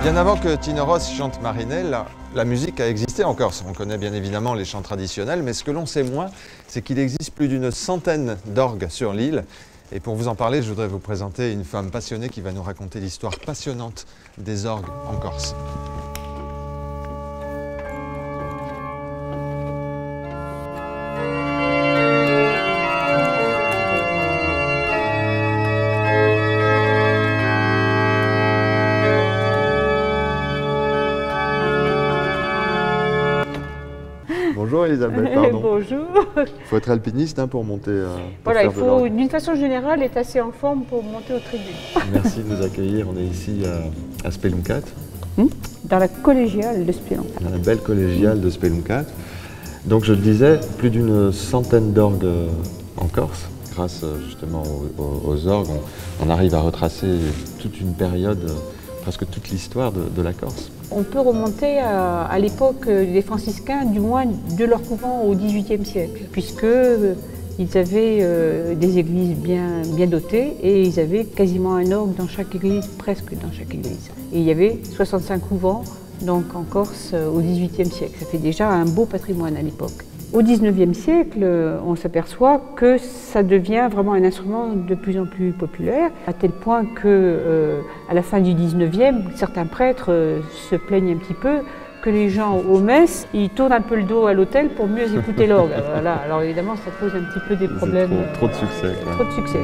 Bien avant que Tino Ross chante Marinelle, la musique a existé en Corse. On connaît bien évidemment les chants traditionnels, mais ce que l'on sait moins, c'est qu'il existe plus d'une centaine d'orgues sur l'île. Et pour vous en parler, je voudrais vous présenter une femme passionnée qui va nous raconter l'histoire passionnante des orgues en Corse. Bonjour Elisabeth, pardon. Bonjour. Il faut être alpiniste pour monter. Voilà, il faut d'une façon générale être assez en forme pour monter aux tribunes. Merci de nous accueillir. On est ici à Speluncat. Dans la collégiale de Speluncat. Dans la belle collégiale de Speluncat. Donc je le disais, plus d'une centaine d'orgues en Corse. Grâce justement aux orgues, on arrive à retracer toute une période, presque toute l'histoire de la Corse. On peut remonter à l'époque des franciscains, du moins de leur couvent au XVIIIe siècle, puisqu'ils avaient des églises bien dotées et ils avaient quasiment un orgue dans chaque église, presque dans chaque église. Et il y avait 65 couvents donc en Corse au XVIIIe siècle. Ça fait déjà un beau patrimoine à l'époque. Au XIXe siècle, on s'aperçoit que ça devient vraiment un instrument de plus en plus populaire, à tel point que, à la fin du XIXe, certains prêtres se plaignent un petit peu que les gens aux messes, ils tournent un peu le dos à l'autel pour mieux écouter l'orgue. Voilà. Alors évidemment, ça pose un petit peu des problèmes. Trop de succès. Quoi. Trop de succès.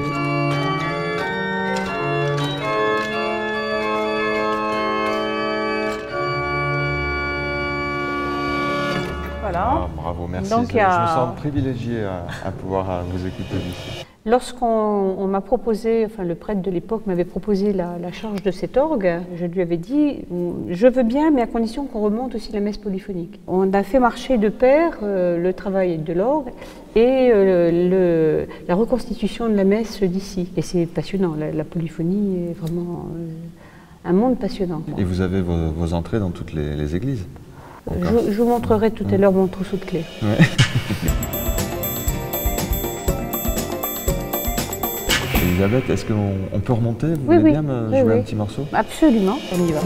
Ah, bravo, merci. Donc, je me sens privilégié à pouvoir vous écouter ici. Lorsqu'on m'a proposé, enfin le prêtre de l'époque m'avait proposé la charge de cet orgue, je lui avais dit je veux bien, mais à condition qu'on remonte aussi la messe polyphonique. On a fait marcher de pair le travail de l'orgue et la reconstitution de la messe d'ici. Et c'est passionnant, la polyphonie est vraiment un monde passionnant. Et vous avez vos entrées dans toutes les églises? Je vous montrerai tout à l'heure mon trousseau de clés. Ouais. Elisabeth, est-ce qu'on peut remonter? Vous voulez bien me jouer un petit morceau? Absolument, on y va.